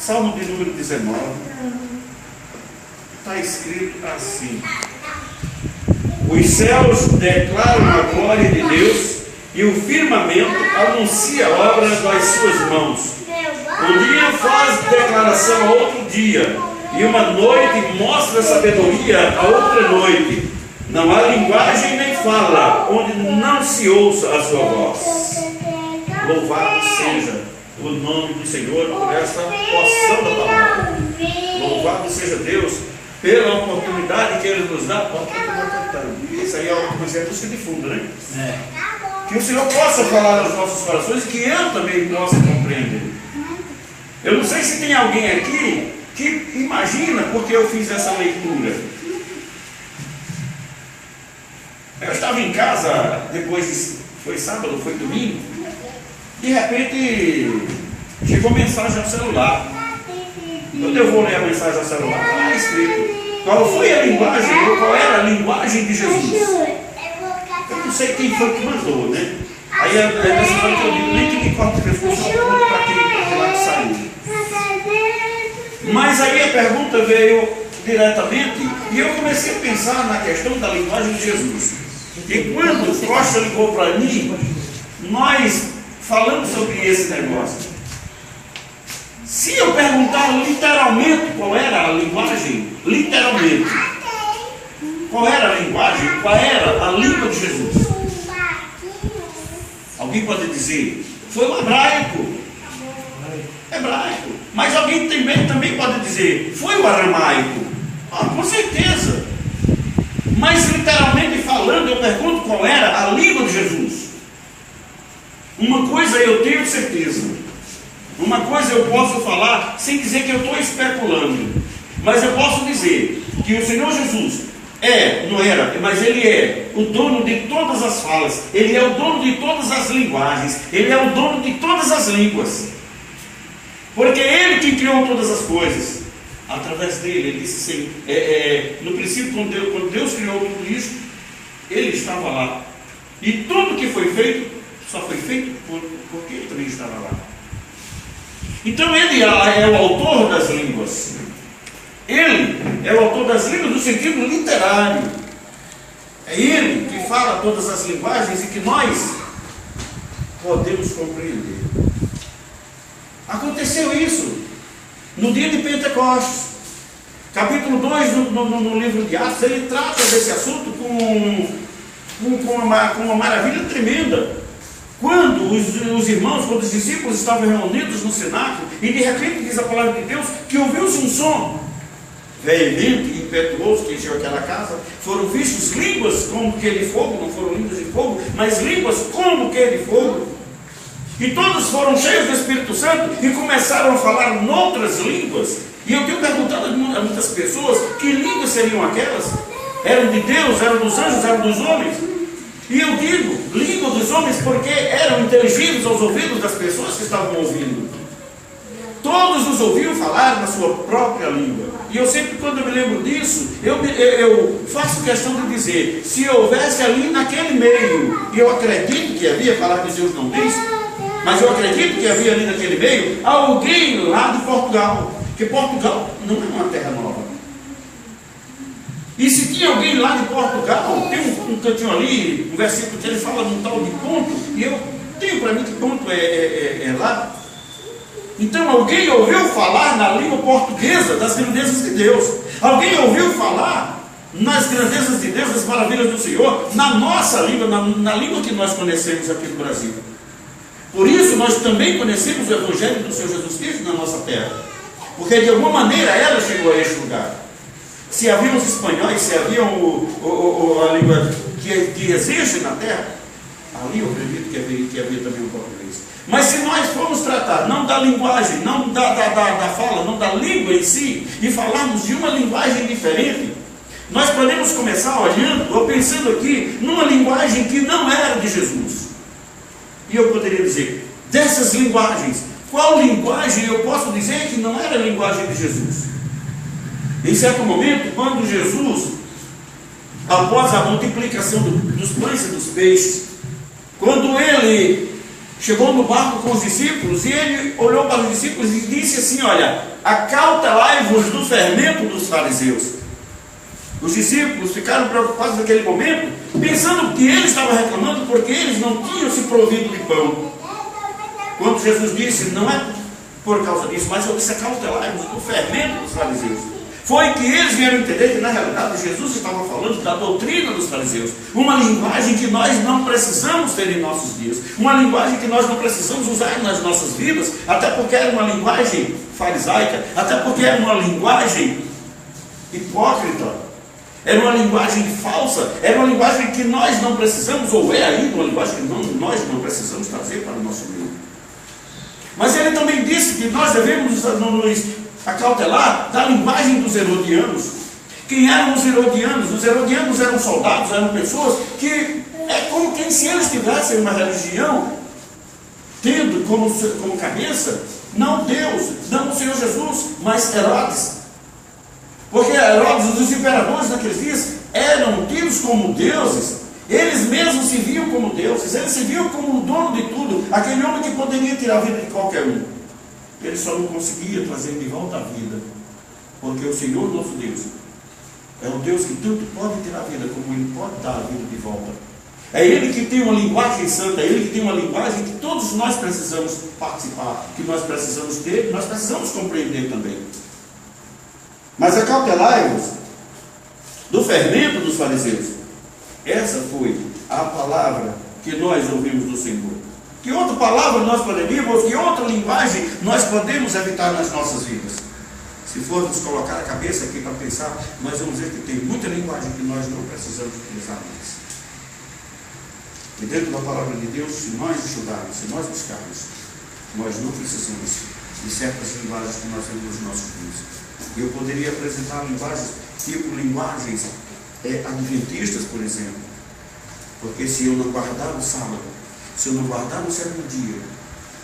Salmo de número 19. Está escrito assim: os céus declaram a glória de Deus, e o firmamento anuncia a obra das suas mãos. Um dia faz declaração a outro dia, e uma noite mostra sabedoria a outra noite. Não há linguagem nem fala onde não se ouça a sua voz. Louvado seja o nome do Senhor por esta porção da palavra. Louvado seja Deus pela oportunidade que Ele nos dá. Isso aí é uma música de fundo, né? Que o Senhor possa falar aos nossos corações e que eu também possa compreender. Eu não sei se tem alguém aqui que imagina porque eu fiz essa leitura. Eu estava em casa, foi sábado, foi domingo, de repente chegou mensagem ao celular. Quando eu vou ler a mensagem ao celular, está lá escrito qual foi a linguagem, ou qual era a linguagem de Jesus. Eu não sei quem foi que mandou, né? Aí nessa hora que eu digo, nem que me corta o pescoço, eu pergunto para quem lá que saiu. Mas aí a pergunta veio diretamente, e eu comecei a pensar na questão da linguagem de Jesus. E quando o Costa ligou para mim, nós falamos sobre esse negócio. Se eu perguntar literalmente qual era a linguagem, qual era a linguagem, qual era a língua de Jesus? Alguém pode dizer, foi o hebraico. Mas alguém também pode dizer, foi o aramaico. Com certeza. Mas literalmente falando, eu pergunto qual era a língua de Jesus. Uma coisa eu tenho certeza. Uma coisa eu posso falar sem dizer que eu estou especulando. Mas eu posso dizer que o Senhor Jesus não era, mas Ele é o dono de todas as falas. Ele é o dono de todas as linguagens. Ele é o dono de todas as línguas. Porque Ele que criou todas as coisas. Através dele, Ele disse assim, no princípio, quando Deus criou tudo isso, Ele estava lá. E tudo que foi feito, só foi feito porque Ele também estava lá. Então Ele é o autor das línguas. Ele é o autor das línguas no sentido literário. É Ele que fala todas as linguagens e que nós podemos compreender. Aconteceu isso no dia de Pentecostes. Capítulo 2 no livro de Atos, ele trata desse assunto com uma maravilha tremenda. Quando os irmãos, quando os discípulos estavam reunidos no cenáculo, e de repente diz a palavra de Deus que ouviu-se um som veemente e impetuoso que encheu aquela casa. Foram vistos línguas como que de fogo, não foram línguas de fogo, mas línguas como que de fogo. E todos foram cheios do Espírito Santo e começaram a falar noutras línguas. E eu tenho perguntado a muitas pessoas que línguas seriam aquelas? Eram de Deus, eram dos anjos, eram dos homens? E eu digo, língua dos homens, porque eram inteligíveis aos ouvidos das pessoas que estavam ouvindo. Todos os ouviam falar na sua própria língua. E eu sempre, quando eu me lembro disso, eu faço questão de dizer, se houvesse ali naquele meio, e eu acredito que havia, falar que Deus não diz, mas eu acredito que havia ali naquele meio, alguém lá de Portugal, porque Portugal não é uma terra nova. E se tinha alguém lá de Portugal, tem um cantinho ali, um versículo que ele fala num tal de ponto, e eu tenho para mim que ponto é lá. Então alguém ouviu falar na língua portuguesa das grandezas de Deus. Alguém ouviu falar nas grandezas de Deus, das maravilhas do Senhor, na nossa língua, na língua que nós conhecemos aqui no Brasil. Por isso nós também conhecemos o Evangelho do Senhor Jesus Cristo na nossa terra. Porque de alguma maneira ela chegou a este lugar. Se haviam os espanhóis, se haviam a língua que existe na terra, ali eu acredito que havia também o português. Mas se nós formos tratar não da linguagem, não da fala, não da língua em si, e falarmos de uma linguagem diferente, nós podemos começar olhando ou pensando aqui numa linguagem que não era de Jesus. E eu poderia dizer, dessas linguagens, qual linguagem eu posso dizer que não era a linguagem de Jesus? Em certo momento, quando Jesus, após a multiplicação dos pães e dos peixes, quando ele chegou no barco com os discípulos e ele olhou para os discípulos e disse assim: olha, acautelai-vos do fermento dos fariseus. Os discípulos ficaram preocupados naquele momento, pensando que ele estava reclamando porque eles não tinham se provido de pão. Quando Jesus disse, não é por causa disso, mas eu disse acautelai-vos do fermento dos fariseus, foi que eles vieram entender que na realidade Jesus estava falando da doutrina dos fariseus, uma linguagem que nós não precisamos ter em nossos dias, uma linguagem que nós não precisamos usar nas nossas vidas, até porque era uma linguagem farisaica, até porque era uma linguagem hipócrita, era uma linguagem falsa, era uma linguagem que nós não precisamos, ou é ainda uma linguagem que nós não precisamos trazer para o nosso meio. Mas ele também disse que nós devemos nos acautelar da linguagem dos herodianos. Quem eram os herodianos? Os herodianos eram soldados, eram pessoas que é como quem se eles tivessem uma religião, tendo como cabeça, não Deus, não o Senhor Jesus, mas Herodes. Porque Herodes, os imperadores daqueles dias, eram tidos como deuses. Eles mesmos se viam como deuses, eles se viam como o dono de tudo, aquele homem que poderia tirar a vida de qualquer um. Ele só não conseguia trazer de volta a vida, porque o Senhor nosso Deus é um Deus que tanto pode tirar a vida, como Ele pode dar a vida de volta. É Ele que tem uma linguagem santa, é Ele que tem uma linguagem que todos nós precisamos participar, que nós precisamos ter, que nós precisamos compreender também. Mas acautelai-vos do fermento dos fariseus. Essa foi a palavra que nós ouvimos do Senhor. Que outra palavra nós poderíamos, que outra linguagem nós podemos evitar nas nossas vidas? Se formos colocar a cabeça aqui para pensar, nós vamos ver que tem muita linguagem que nós não precisamos utilizar mais. E dentro da palavra de Deus, se nós estudarmos, se nós buscarmos, nós não precisamos de certas linguagens que nós temos nos nossos dias. Eu poderia apresentar linguagens, tipo linguagens adventistas, por exemplo. Porque se eu não guardar o sábado, se eu não guardar o sétimo dia,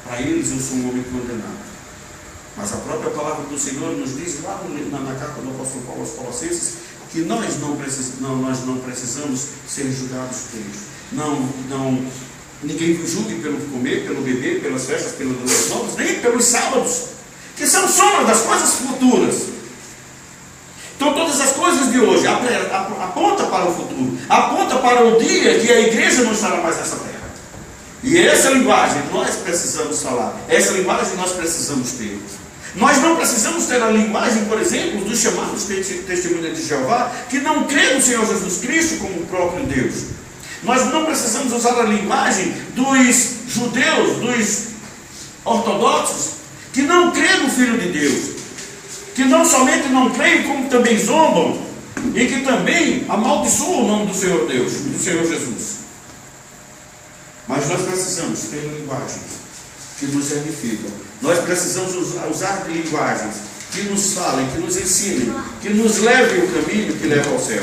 para eles eu sou um homem condenado. Mas a própria palavra do Senhor nos diz lá na carta do apóstolo Paulo aos Colossenses que nós não precisamos ser julgados por eles. Ninguém vos julgue pelo comer, pelo beber, pelas festas, pelos dias novos, nem pelos sábados, que são sombras das coisas futuras. Então todas as coisas de hoje aponta para o futuro, aponta para o dia que a igreja não estará mais nessa terra. E essa linguagem nós precisamos falar, essa linguagem nós precisamos ter. Nós não precisamos ter a linguagem, por exemplo, dos chamados testemunhas de Jeová, que não crê no Senhor Jesus Cristo como o próprio Deus. Nós não precisamos usar a linguagem dos judeus, dos ortodoxos, que não crê no Filho de Deus, que não somente não creem, como também zombam, e que também amaldiçoam o nome do Senhor Deus, do Senhor Jesus. Mas nós precisamos ter linguagens que nos edificam. Nós precisamos usar linguagens que nos falem, que nos ensinem, que nos levem o caminho que leva ao céu.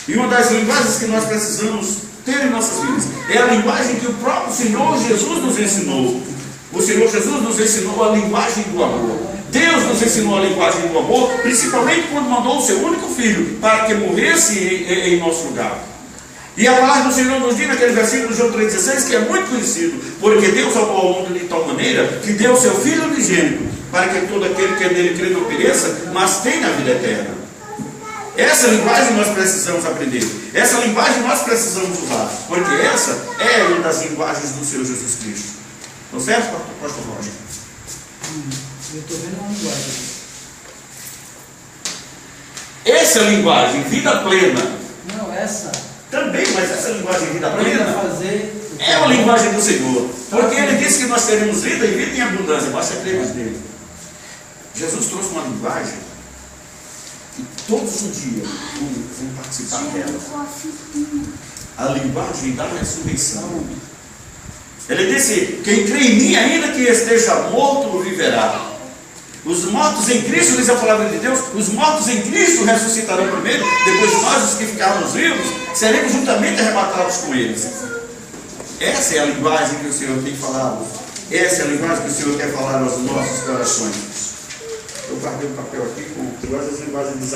E uma das linguagens que nós precisamos ter em nossas vidas é a linguagem que o próprio Senhor Jesus nos ensinou. O Senhor Jesus nos ensinou a linguagem do amor. Deus nos ensinou a linguagem do amor, principalmente quando mandou o seu único filho para que morresse em nosso lugar. E a palavra do Senhor nos diz naquele versículo de João 3,16, que é muito conhecido: porque Deus amou ao mundo de tal maneira que deu o seu Filho unigênito, para que todo aquele que nele crê não pereça, mas tenha a vida eterna. Essa linguagem nós precisamos aprender, essa linguagem nós precisamos usar, porque essa é uma das linguagens do Senhor Jesus Cristo. Não é certo, pastor Roger? Eu estou vendo uma linguagem. Essa linguagem, vida plena. Não, essa. Também, mas essa linguagem, vida plena, é a linguagem do Senhor. Porque Ele disse que nós teremos vida e vida em abundância, basta crermos nele. Jesus trouxe uma linguagem que todos os dias vão participar dela. A linguagem da ressurreição. Ele disse: quem crê em mim, ainda que esteja morto, viverá. Os mortos em Cristo, diz a palavra de Deus, os mortos em Cristo ressuscitarão primeiro, depois nós, os que ficarmos vivos, seremos juntamente arrebatados com eles. Essa é a linguagem que o Senhor tem falado. Essa é a linguagem que o Senhor quer falar aos nossos corações. Eu guardei um papel aqui com as linguagens dos